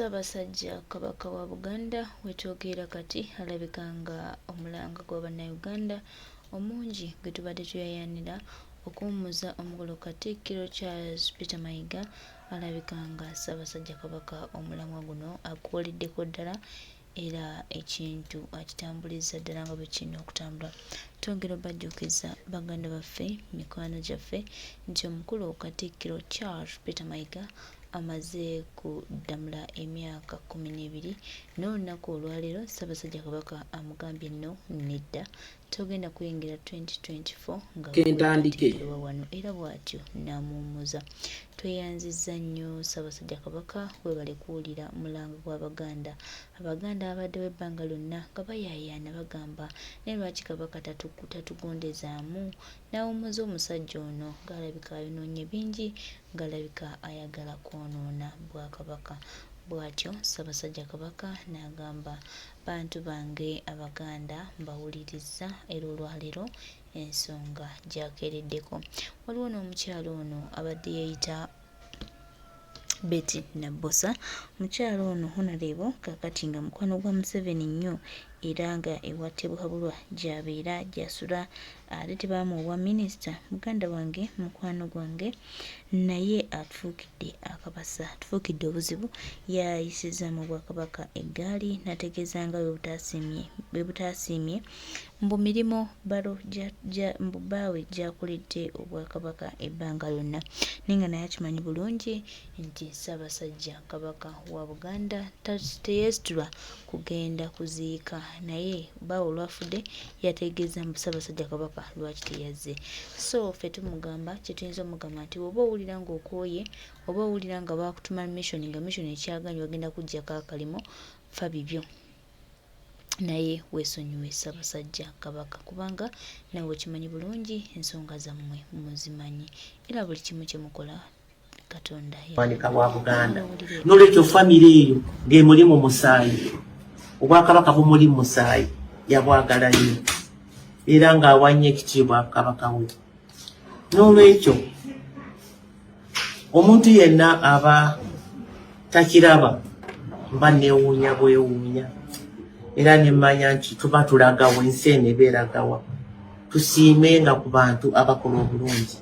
Ssaabasajja Kabaka wa Buganda wetwogera kati alabika nga omulanga gwa bannayuganda omungi gwe tubadde tuyayanira okuwummuza omugolo Katikkiro Charles Peter Mayiga alabika nga Ssaabasajja Kabaka omulamwa guno aguwoliddeko ddala era ekintu akitambuliza ddala nga bwe kirina okutambula. Twongera obbajjukiza baganda baffe mikwano gyaffe nti omukulu Katikkiro Charles Peter Mayiga amaze kuddamula emyaka 12 n'olunaku olwaleero Ssaabasajja Kabaka amugambye nno nedda togenda kuyingira 2024 nga kentandike wano era bw'atyo n'amuwummuza. Tweyanzizza nnyo Ssaabasajja Kabaka webale kuwulira mulanga gw'Abaganda. Abaganda abaddewo ebbanga lyonna nga bayaayaana bagamba naye lwaki Kabaka tatugondezaamu n'awummuza omusajja ono ng'alabika ayonoonye bingi ng'alabika ayagala kwonoona Bwakabaka. Bw'atyo Ssaabasajja Kabaka n'agamba bantu bange Abaganda mbawulirizza era olwaleero ensonga gyakeereddeko. Waliwo n'omukyalo ono abadde yeeyita Betty Nabbosa. Mukyalo ono Honorable kakati nga mukwano gwa Museveni nnyo era nga ewa Tebwabulwa gy'abeera gy'asula ate tebaamuwa obwa minisita. Muganda wange mukwano gwange naye atufuukidde akabasa, atufuukidde obuzibu. Yayisizza mu Bwakabaka eggaali n'ategeeza nga bwe butaasiimye mbu mirimu balo mbu bbaawe gy'akoledde Obwakabaka ebbanga lyonna. Naye nga naye akimanyi bulungi nti Ssaabasajja Kabaka wa Buganda teyeesitula kugenda kuziika, naye bbaawe olwafudde yategeeza mbu Ssaabasajja Kabaka lwaki teyazze. So ffe tumugamba kye tuyinza omugamba nti oba owulira ng'okooye oba owulira nga baakutuma mission nga mission ekyaganye wagenda kuggyako akalimo fa bibyo, naye weesonyiwe Ssaabasajja Kabaka kubanga nawe okimanyi bulungi ensonga zammwe muzimanyi era buli kimu kye mukola Katonda yanika wa Buganda. Nolwekyo famire eyo ng'emuli mu musaayi, Obwakabaka bumuli mu musaayi yabwagala nnyo era ng'awanye ekitiibwa Kabaka we. Nolwekyo omuntu yenna aba takiraba mba neewuunya bwewuunya era nemmanya nti tuba tulagawa ensi eno ebeeragawa. Tusiimenga ku bantu abakola obulungi.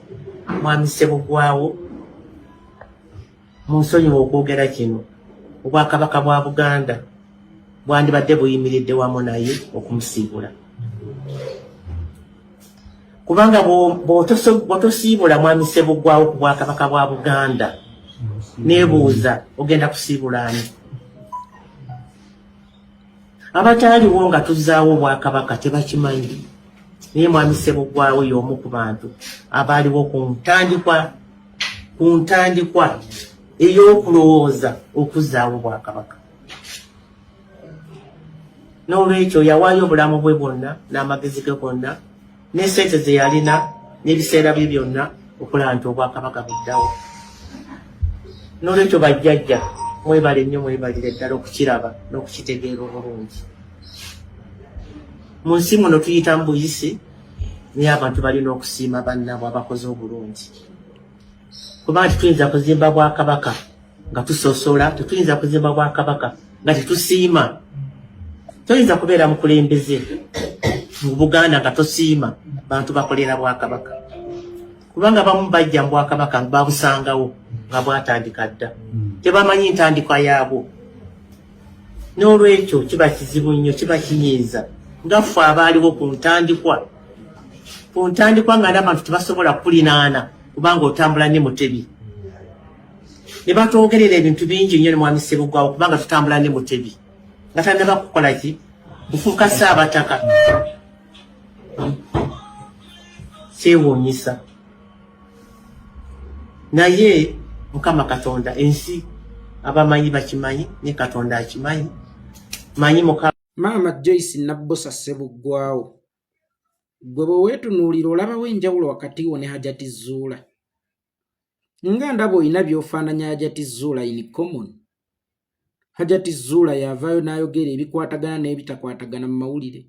Mwami Ssebugwawo munsonyiwa okwogera kino, Obwakabaka bwa Buganda bwandibadde buyimiridde wamu naye okumusiibula. Kubanga bw'otosiibula Mwami Ssebugwawo ku Bwakabaka bwa Buganda neebuuza ogenda kusiibula ani? Abataaliwo nga tuzzaawo Obwakabaka tebakimanyi, naye Mwami Ssebugwawo y'omu ku bantu abaaliwo ku ntandikwa ey'okulowooza okuzzaawo Obwakabaka. N'olwekyo yawaayo obulamu bwe bwonna n'amagezi ge gonna n'essente ze yalina n'ebiseera bye byonna okulaba nti Obwakabaka buddawo. N'olwekyo bajjajja mwebale nnyo, mwebalire ddala okukiraba n'okukitegeera obulungi. Mu nsi muno tuyita mu buyisi, naye abantu balina okusiima bannabwe abakoze obulungi. Kubanga tetuyinza kuzimba Bwakabaka nga tusosola, tetuyinza kuzimba Bwakabaka nga tetusiima. Toyinza kubeera mukulembeze mu Buganda nga tosiima bantu bakolera Bwakabaka. Kubanga bamu bajja mu Bwakabaka babusangawo nga bwatandika dda, tebamanyi ntandikwa yaabwo. N'olwekyo kiba kizibu nnyo, kiba kinyiiza nga ffe abaaliwo ku ntandikwa nga n'abantu tebasobola kulinaana kubanga otambula ne Mutebi. Ne batwogerera ebintu bingi nnyo ne Mwami Ssebugwawo kubanga tutambula ne Mutebi nga tannaba kukola ki kufuuka Ssaabataka. Kyewuunyisa naye Mukama Katonda ensi abamanyi bakimanyi ne Katonda akimanyi. Manyi Mukama. Maama Joyce Nabbosa Ssebugwawo, gwe bwe weetunuulira olabawo enjawulo wakati wo ne Hajati Zuula? Nga ndaba olina by'ofaananya Hajati Zuula in common. Hajati Zuula yavaayo n'ayogera ebikwatagana n'ebitakwatagana mu mawulire,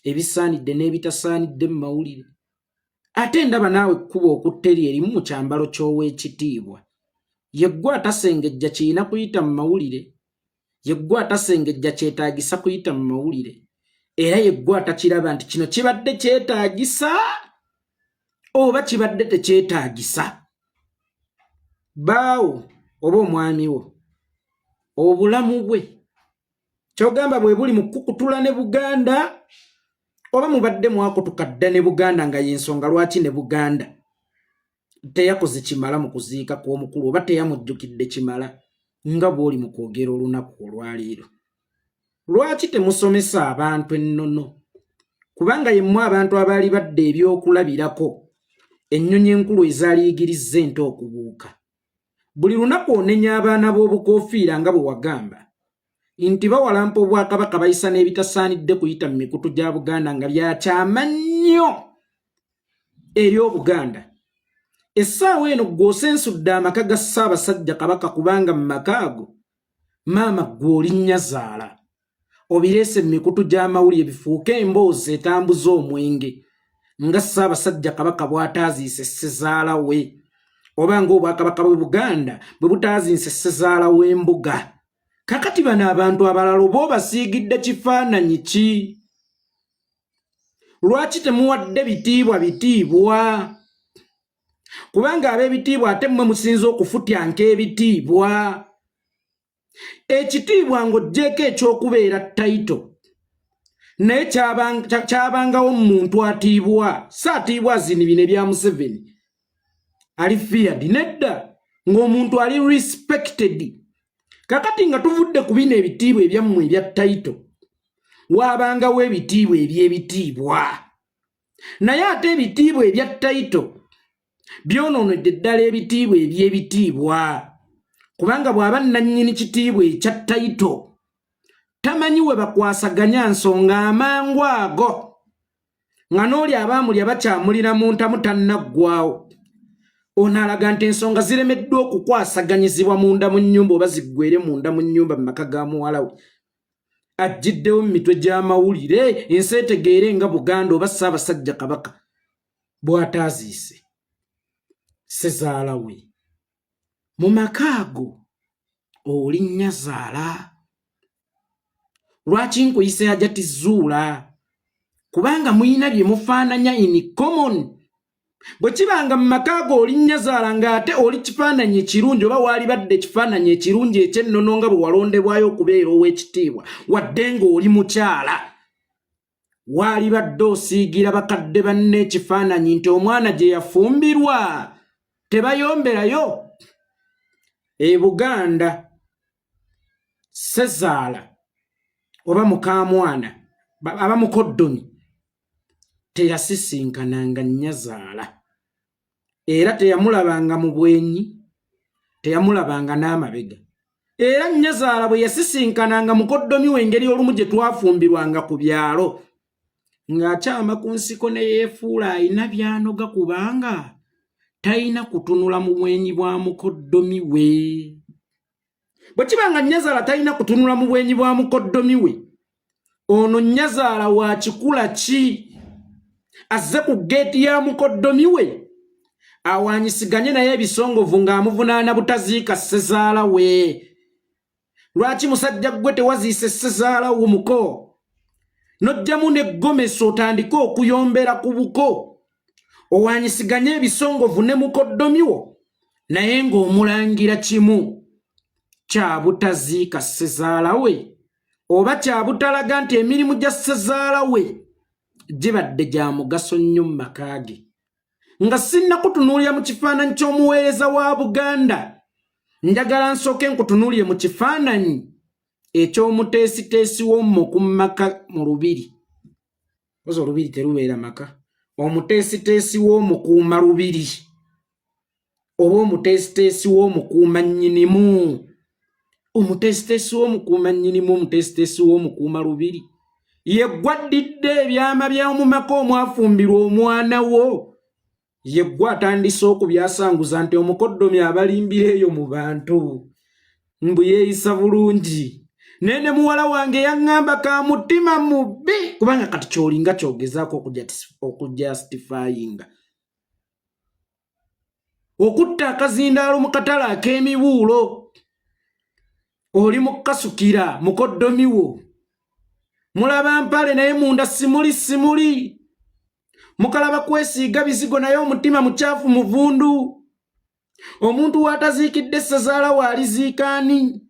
ebisaanidde n'ebitasaanidde mu mawulire. Ate ndaba naawe ekkubo okutta eri erimu mu kyambalo ky'oweekitiibwa yeggwa atasengejja kiina kuyita mu mawulire, yeggwa atasengejja kyetaagisa kuyita mu mawulire, era yeggwa atakiraba nti kino kibadde kyetaagisa oba kibadde tekyetaagisa. Baawo oba omwami wo obulamu bwe kyogamba bwe buli mu kukutula ne Buganda oba mubadde mwakutukadda ne Buganda nga y'ensonga lwaki ne Buganda teyakoze kimala mu kuziika kw'omukulu oba teyamujjukidde kimala nga bw'oli mu kwogera olunaku olwaleero. Lwaki temusomesa abantu ennono? Kubanga yemmwe abantu abaali badde ebyokulabirako ennyonyi enkulu ezaaliyigirizza ente okubuuka. Buli lunaku onenya abaana b'obukoofiira nga bwe wagamba nti bawalampa obwakabaka bayisa n'ebitasaanidde kuyita mu mikutu gya Buganda nga byakyama nnyo eri Obuganda. Essaawa eno gw'osensudde amaka ga Ssaabasajja Kabaka kubanga mu maka ago maama ggwe oli nnyazaala obireese mu mikutu gy'amawulire bifuuke emboozi etambuza omwenge nga Ssaabasajja Kabaka bw'ataaziise ssezaala we oba ng'obwakabaka bwe Buganda bwe butaaziise ssezaala w'embuga. Kakati bano abantu abalala oba obasiigidde kifaananyi ki? Lwaki temuwadde bitiibwa? Kubanga ab'ebitiibwa ate mmwe musinza okufutya nk'ebitiibwa. Ekitiibwa ng'oggyeko ekyokubeera tayito naye kyabangawo muntu atiibwa, saatiibwa zini bino ebya Museveni ali feared, nedda ng'omuntu ali respected. Kakati nga tuvudde ku bino ebitiibwa ebyammwe ebya tayito waabangawo ebitiibwa eby'ebitiibwa, naye ate ebitiibwa ebya tayito byonoonedde ddala ebitiibwa eby'ebitiibwa. Kubanga bw'aba nannyini kitiibwa ekya tayito tamanyi we bakwasaganya nsonga amangu ago nga n'oli abaamulya bakyamulira mu ntamu tannaggwaawo, ono alaga nti ensonga ziremeddwa okukwasaganyizibwa munda mu nnyumba oba ziggwere munda mu nnyumba mu maka ga muwala we. Ajjiddewo mu mitwe gy'amawulire ensi etegeere nga Buganda oba Ssaabasajja Kabaka bw'ataaziise ssezaala we. Mu maka ago oli nnyazaala. Lwaki nkuyise Hajati Zuula? Kubanga muyina bye mufaananya in common. Bwe kibanga mu maka ago oli nnyazaala ng'ate oli kifaananyi ekirungi oba waali badde ekifaananyi ekirungi eky'ennono nga bwe walondebwayo okubeera ow'ekitiibwa wadde ng'oli mukyala, waali badde osiigira bakadde banne ekifaananyi nti omwana gye yafumbirwa tebayomberayo. E Buganda ssezaala oba mukaamwana aba mukoddomi teyasisinkananga nnyazaala, era teyamulabanga mu bwenyi, teyamulabanga n'amabega. Era nnyazaala bwe yasisinkananga mukoddomi we engeri olumu gye twafumbirwanga ku byalo ng'akyama ku nsiko ne yeefuula ayina byanoga kubanga talina kutunula mu bwenyi bwa mukoddomi we. Bwe kibanga nnyazaala talina kutunula mu bwenyi bwa mukoddomi we, ono nnyazaala wa kikula ki? Azze ku geeti ya mukoddomi we awanyisiganye naye ebisongovu ng'amuvunaana butaziika ssezaala we. Lwaki musajja gwe tewaziise ssezaala wo muko? N'ojjamu n'eggomeso otandike okuyombera ku buko owanyisiganye ebisongovu ne mukoddomi wo, naye ng'omulangira kimu kya butaziika ssezaala we oba kya butalaga nti emirimu gya ssezaala we gibadde gya mugaso nnyo mu maka ge. Nga sinnakutunuulira mu kifaananyi ky'omuweereza wa Buganda, njagala nsooke nkutunuulire mu kifaananyi eky'omuteesiteesi w'omuku mu maka mu Lubiri. Ozo Olubiri terubeera maka. Omuteesiteesi w'omukuuma Lubiri oba omuteesiteesi w'omukuuma nnyinimu. Omuteesiteesi w'omukuuma nnyinimu, omuteesiteesi w'omukuuma Lubiri yeggwa addidde ebyama by'omu maka omwafumbirwa omwana wo. Yeggwa atandise okubyasanguza nti omukoddomi abalimbira eyo mu bantu mbu yeeyisa bulungi. Nene muwala wange yaŋŋamba ka mutima mubi kubanga kati kyolinga kyogezaako okujustifyinga. okutta akazindaalo mu katale ak'emibuulo oli mukasukira mukoddomiwo mulaba mpale naye munda simuli mukalaba kwesiiga bizigo naye omutima mukyafu muvundu omuntu wataziikidde ssazaala waaliziikaani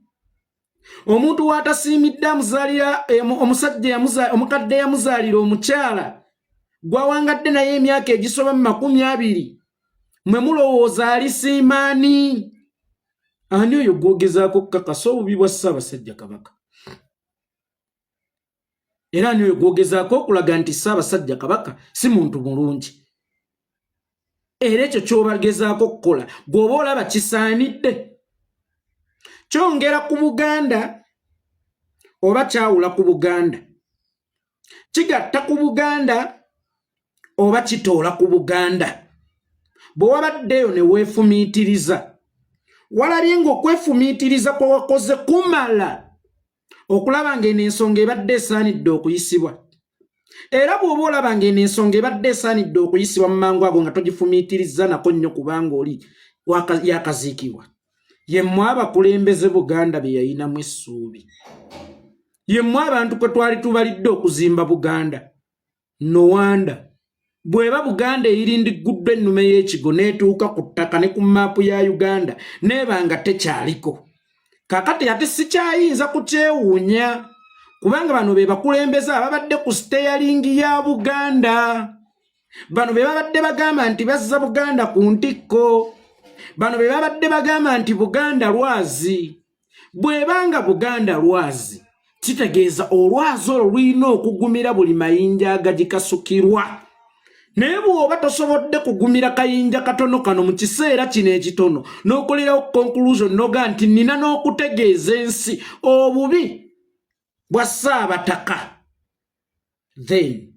omuntu watasiimidde amuzaalira omusajja omukadde yamuzaalira omukyala gwawangadde naye emyaka egisoba mu 20 mwe mulowooza alisiimaani ani oyo gwogezaako kakasa obubi bwa Ssaabasajja Kabaka era ani oyo gwogezaako okulaga nti Ssaabasajja Kabaka si muntu mulungi era ekyo kyobagezaako okukola gwoba olaba kisaanidde kyongera ku Buganda oba kyawula ku Buganda kigatta ku Buganda oba kitoola ku Buganda bwe wabaddeyo ne weefumiitiriza walabye ng'okwefumiitiriza kwe wakoze kumala okulaba ng'eno ensonga ebadde esaanidde okuyisibwa era bw'oba olaba ng'eno ensonga ebadde esaanidde okuyisibwa mu mangu ago nga togifumiitiriza nako nnyo kubanga oli yakaziikibwa yemmwe abakulembeze Buganda bye yayinamu essuubi yemmwe abantu kwe twali tubalidde okuzimba Buganda nowanda bweba Buganda eyirindigguddwa ennume y'ekigo n'etuuka ku ttaka ne ku maapu ya Uganda neebanga tekyaliko kakati ate sikyayinza kukyewuunya kubanga bano be bakulembeze ababadde ku steyalingi ya Buganda bano be babadde bagamba nti bazza Buganda ku ntikko bano be babadde bagamba nti Buganda lwazi bwebanga Buganda lwazi kitegeeza olwazi olwo lulina okugumira buli mayinja agagikasukirwa naye bw'oba tosobodde kugumira kayinja katono kano mu kiseera kino ekitono n'okolerawo conclusion noga nti nina n'okutegeeza ensi obubi bwa Ssaabataka then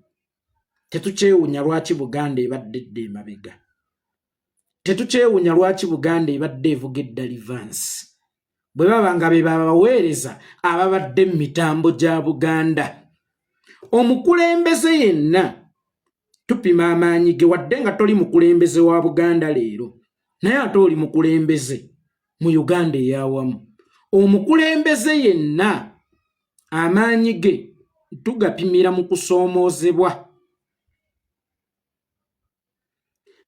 tetukyewuunya lwaki Buganda ebadde edda emabega tetukyewuunya lwaki Buganda ebadde evuga edda Livansi bwe baba nga be babaweereza ababadde mu mitambo gya Buganda omukulembeze yenna tupima amaanyi ge wadde nga toli mukulembeze wa Buganda leero naye ate oli mukulembeze mu Uganda ey'awamu omukulembeze yenna amaanyi ge tugapimira mu kusoomoozebwa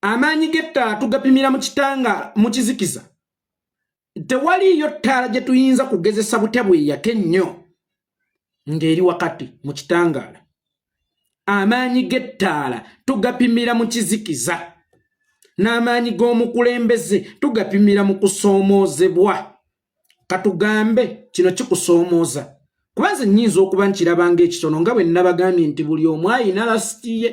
amaanyi g'ettaala tugapimira mu kitanga mu kizikiza tewaliyo ttaala gye tuyinza kugezesa butya bweyake nnyo ng'eri wakati mu kitangaala amaanyi g'ettaala tugapimira mu kizikiza n'amaanyi g'omukulembeze tugapimira mu kusoomoozebwa katugambe kino kikusoomooza kubanze nnyinza okuba nkirabanga ekitono nga bwe nnabagambye nti buli omu ayina lasiti ye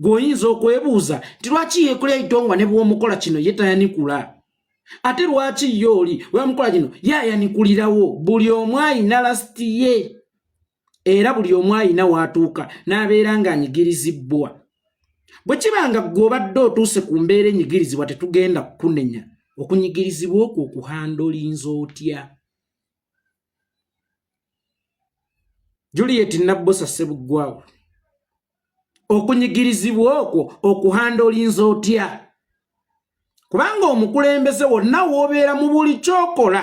gw'oyinza okwebuuza nti lwaki yeekulya itongwa ne bw'omukola kino ye tayanikula ate lwaki ye oli wemukola kino ye ayanikulirawo buli omu ayina lasiti ye era buli omu ayina watuuka n'abeera ng'anyigirizibwa bwe kibanga gw'obadde otuuse ku mbeera enyigirizibwa tetugenda kukunenya okunyigirizibwa okwo okuhandolinza otya Juliet Nabbosa Ssebuggwawo okunyigirizibwa okwo okuhandolinza otya kubanga omukulembeze wonna w'obeera mu buli kyokola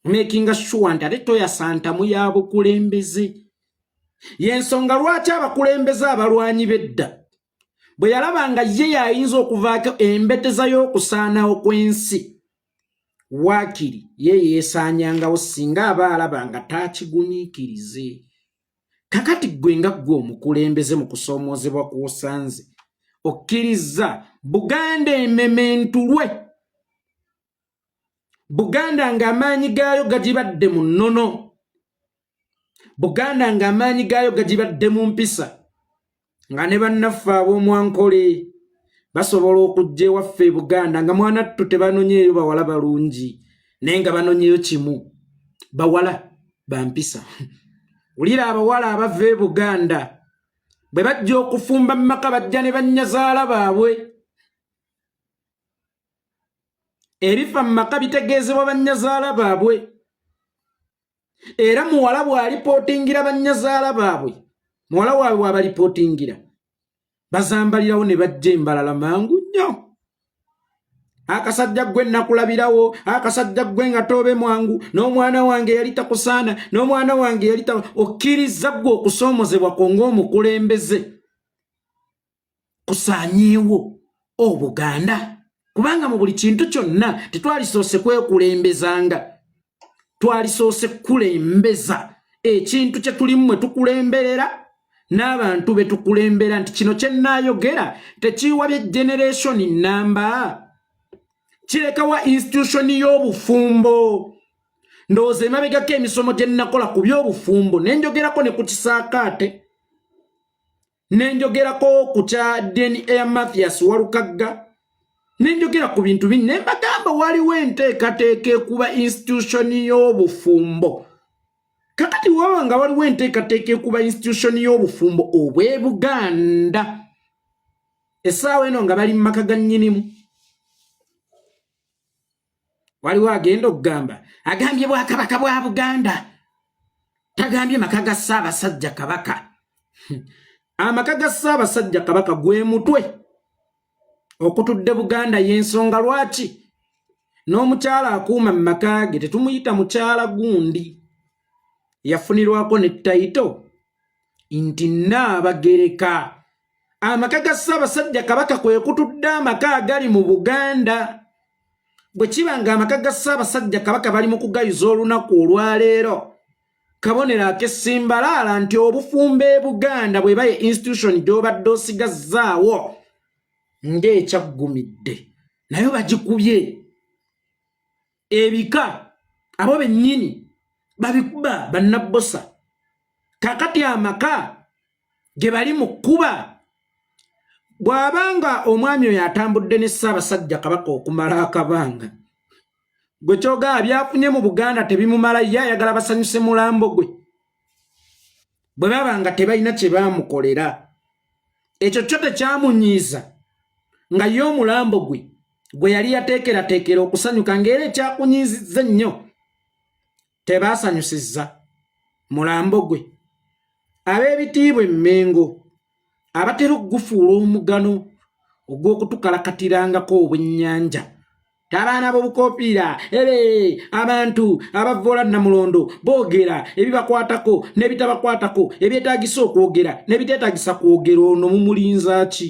making sure nti ate toyasantamu ya bukulembeze y'ensonga lwaki abakulembeze abalwanyi b'edda bwe yalabanga ye yayinza okuvaako embeteza y'okusaanawo kw'ensi waakiri ye yeesaanyangawo singa aba alaba nga taakigumiikirize kakati gwe nga gwe omukulembeze mu kusoomoozebwa kw'osanze okkiriza Buganda emementulwe Buganda ng'amaanyi gaayo gagibadde mu nnono Buganda ng'amaanyi gaayo gagibadde mu mpisa nga ne bannaffe ab'omwankole basobola okujja ewaffe Buganda nga mwanattu tebanonyeeyo bawala balungi naye nga banonyeyo kimu bawala bampisa wulira abawala abava e Buganda bwe bajja okufumba mu maka bajja ne bannyazaala baabwe ebifa mu maka bitegeezebwa bannyazaala baabwe era muwala bw'alipootingira bannyazaala baabwe muwala waabwe bw'abalipootingira bazambalirawo ne bajja embalala mangu nnyo akasajja gwe nakulabirawo akasajja gwe nga tobe mwangu n'omwana wange yali takusaana n'omwana wange yali okkiriza gwe okusoomozebwa ko ng'omukulembeze kusaanyiiwo Obuganda kubanga mu buli kintu kyonna tetwalisoose kwekulembezanga twalisoose kulembeza ekintu kye tulimu mwe tukulemberera n'abantu be tukulembera nti kino kye nnaayogera tekiwabye generation namba kirekawa institution y'obufumbo ndowooza emabegako emisomo gye nnakola ku by'obufumbo nenjogerako ne ku kisaakaate nenjogerako ku kya DNA Mathias Walukagga nenjogera ku bintu bingi ne mbagamba waliwo enteekateeka ekuba institution y'obufumbo kakati waba nga waliwo enteekateeka ekuba institution y'obufumbo obw'e Buganda essaawa eno nga bali mu maka ga nnyinimu waliwo agenda okugamba agambye Bwakabaka bwa Buganda tagambye maka ga Ssaabasajja Kabaka amaka ga Ssaabasajja Kabaka gwe mutwe okutudde Buganda y'ensonga lwaki n'omukyala akuuma mu maka ge tetumuyita mukyala gundi yafunirwako ne ttayito nti Nnaabagereka amaka ga Ssaabasajja Kabaka kwe kutudde amaka agali mu Buganda bwe kiba nga amaka ga Ssaabasajja Kabaka bali mu kugayuza olunaku olwaleero kabonero ak'essimbalaala nti obufumbo e Buganda bwe baye institution gy'obadde osigazzaawo ng'ekyaggumidde naye bagikubye ebika abo bennyini babikuba bannabbosa kakati amaka ge bali mu kkuba bw'abanga omwami oyo atambudde ne Ssaabasajja Kabaka okumala akabanga gwe kyogaa byafunye mu Buganda tebimumala ye ayagala basanyuse mulambo gwe bwe baba nga tebalina kye baamukolera ekyo kyo tekyamunyiiza nga ye omulambo gwe yali yateekerateekera okusanyuka ng'era ekyakunyiizizza ennyo tebaasanyusizza mulambo gwe ab'ebitiibwa emmengo abatera okugufuula omugano ogw'okutukalakatirangako obwennyanja abaana b'obukoopiira abantu abavoola Namulondo boogera ebibakwatako n'ebitabakwatako ebyetaagisa okwogera n'ebiteetaagisa kwogera ono mumulinza ki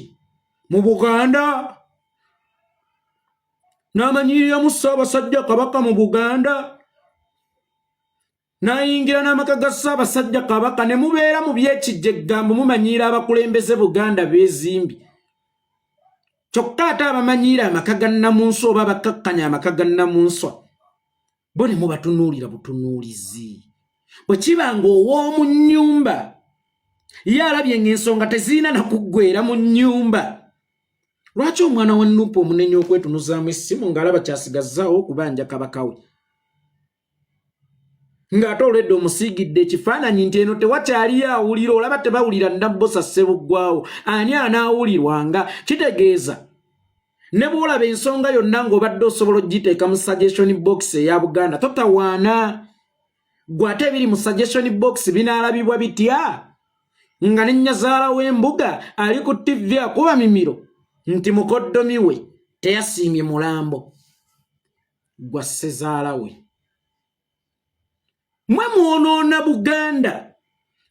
mu Buganda n'amanyirira mu Ssaabasajja Kabaka mu Buganda n'ayingira n'amaka ga Ssaabasajja Kabaka ne mubeera mu byekijja eggambo mumanyiira abakulembeze Buganda beezimbi kyokka ate abamanyiira amaka ga Nnamunswa oba bakkakkanya amaka ga Nnamunswa bo ne mubatunuulira butunuulizi bwe kiba nga ow'omu nnyumba ye alabye ng'ensonga tezirina nakuggwera mu nnyumba lwaki omwana wa Nuupu omunenya okwetunuzaamu essimu ng'alaba kyasigazzaawo okubanja kabaka we ng'ate olwedde omusiigidde ekifaananyi nti eno tewakyaliyo awulira olaba tebawulira Nabbosa Ssebuggwawo ani anaawulirwanga kitegeeza ne bw'olaba ensonga yonna ng'obadde osobola ogiteeka mu suggestion box eya Buganda totawaana gwe ate ebiri mu suggestion box binaalabibwa bitya nga ne nnyazaala w'embuga ali ku TV akuba mimiro nti mukoddomi we teyasiimye mulambo gwa ssezaala we mwe mwonoona Buganda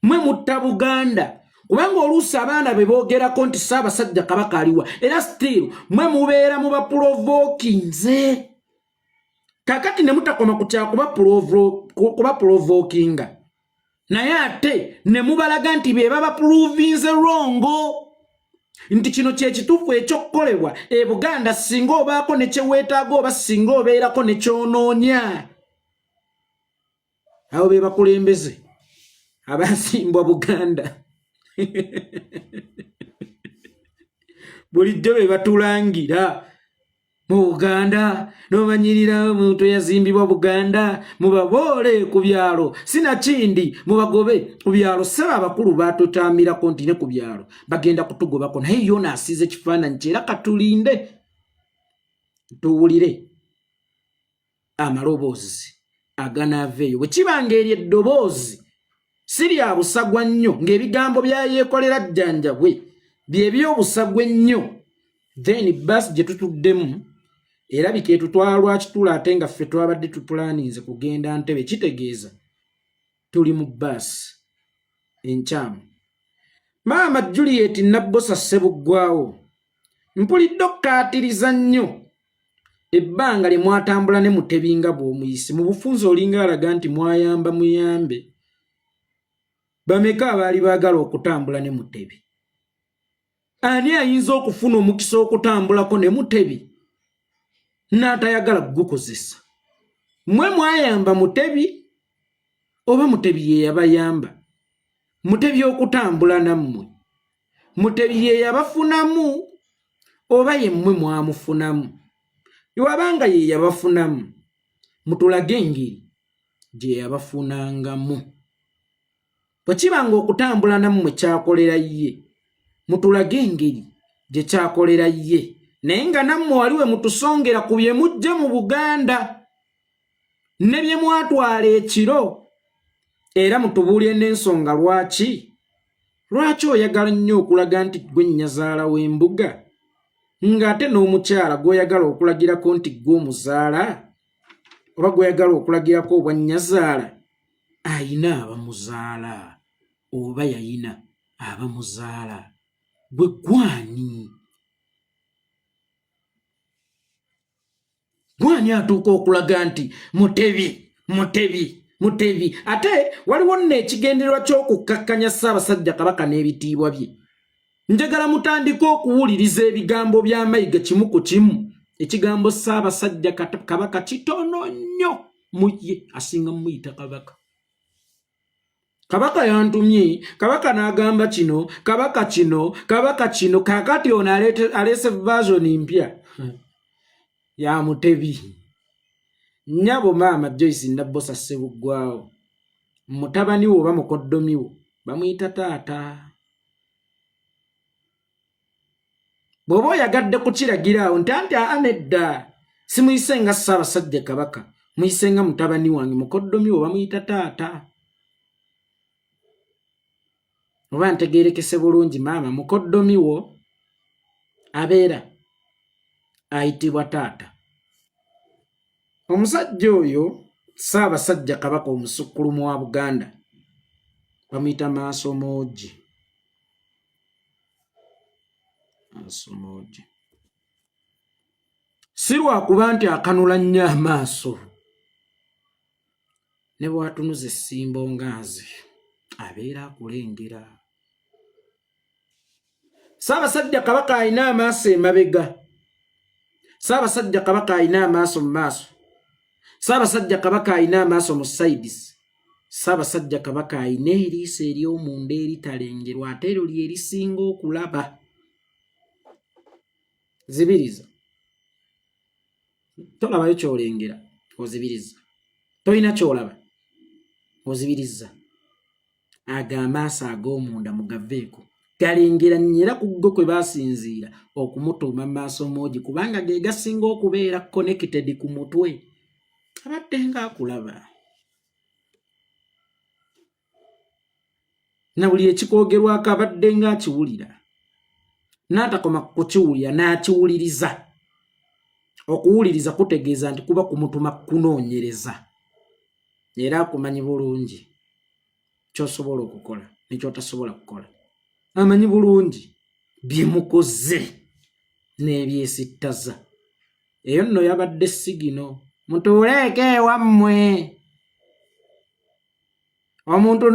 mwe mutta Buganda kubanga oluusi abaana be boogerako nti Ssaabasajja Kabaka aliwa era still mwe mubeera mu baprovokinze kakati ne mutakoma ku kyakuba provokinga naye ate ne mubalaga nti be babaprovinze rongo nti kino kyekituufu ekyokukolebwa e Buganda singa obaako ne kyeweetaaga oba singa obeerako ne kyonoonya abo be bakulembeze abasimbwa Buganda bulijjo be batulangira mu Buganda n'omanyirira omuntu eyazimbibwa Buganda mubaboole ku byalo sinakindi mubagobe ku byalo seba abakulu batutambirako nti ne ku byalo bagenda kutugobako naye yona asize ekifaananyi kyera katulinde tuwulire amaloboozi aganaaveeyo bwe kibanga eri eddoboozi si lya busagwa nnyo ng'ebigambo byayeekolera jjanjabwe bye by'obusagwa ennyo then basi gye tutuddemu era biketutwala lwaki tula ate nga ffe twabadde tutulaninze kugenda Ntebe kitegeeza tuli mu bbaasi enkyamu. Maama Juliet Nabbosa Ssebuggwawo mpulidde okkaatiriza nnyo ebbanga lye mwatambula ne Mutebi nga bw'omuyise mu bufunze olinga alaga nti mwayamba muyambe. Bameka abaali baagala okutambula ne Mutebi? Ani ayinza okufuna omukisa okutambulako ne Mutebi n'atayagala kugukozesa? Mmwe mwayamba Mutebi oba Mutebi ye yabayamba? Mutebi okutambula nammwe, Mutebi ye yabafunamu oba ye mmwe mwamufunamu? Iwabanga ye yabafunamu, mutulage engeri gye yabafunangamu. Bwe kibanga okutambula nammwe kyakolera ye, mutulage engeri gye kyakolera ye. Naye nga nammwe waliwe mutusongera ku bye mujje mu Buganda ne bye mwatwala ekiro, era mutubuulire n'ensonga lwaki oyagala nnyo okulaga nti gwe nnyazaala w'embuga, ng'ate n'omukyala gw'oyagala okulagirako nti gwe omuzaala oba gw'oyagala okulagirako obwa nnyazaala ayina abamuzaala oba yayina abamuzaala. Gwe gwani? Gwani atuuka okulaga nti Mutebi? Ate waliwo nno ekigendererwa ky'okukkakkanya Ssaabasajja Kabaka n'ebitiibwa bye. Njagala mutandika okuwuliriza ebigambo bya Mayiga kimu ku kimu. Ekigambo Ssaabasajja Kabaka kitono nnyo mu ye, asinga muyita Kabaka. Kabaka yantumye, Kabaka n'agamba kino, Kabaka kino, kaakati ono aleese version mpya ya Mutebi. Nnyabo Maama Joyce Nabbosa Ssebuggwawo, mutabani wo oba mukoddomi wo bamuyita taata. Bw'oba oyagadde kukiragira awo nti anedda, simuyise nga Ssaabasajja Kabaka, muyise nga mutabani wange, mukoddomi wo bamuyita taata. Oba ntegeerekese bulungi maama, mukoddomi wo abeera ayitibwa taata. Omusajja oyo Ssaabasajja Kabaka omusukkulumu wa Buganda bamuyita Maasomoogi. Si lwakuba nti akanula nnyo amaaso, ne bw'atunuza essimbo ngaazi abeera akulengera. Ssaabasajja Kabaka alina amaaso emabega, Ssaabasajja Kabaka alina amaaso mu maaso, Ssaabasajja Kabaka alina amaaso mu sides, Ssaabasajja Kabaka alina eriiso ery'omunda eritalengerwa ate eryo lye risinga okulaba. Zibiriza. Tolabayo ky'olengera, ozibiriza. Tolina ky'olaba, ozibiriza. Ago amaaso ag'omunda mugaveeko, galengera nnyera ku ggo kwe baasinziira okumutuuma Maasomoogi, kubanga ge gasinga okubeera connected ku mutwe. Abadde ng'akulaba. Na buli ekikoogerwako abadde ng'akiwulira, n'atakoma kukiwulira n'akiwuliriza. Okuwuliriza kutegeeza nti kuba kumutuma kunoonyereza, era akumanyi bulungi ky'osobola okukola n'ekyotasobola kukola. Amanyi bulungi bye mukoze n'ebyesittaza. Eyo nno yabadde sigino, mutuuleeko ewammwe. Omuntu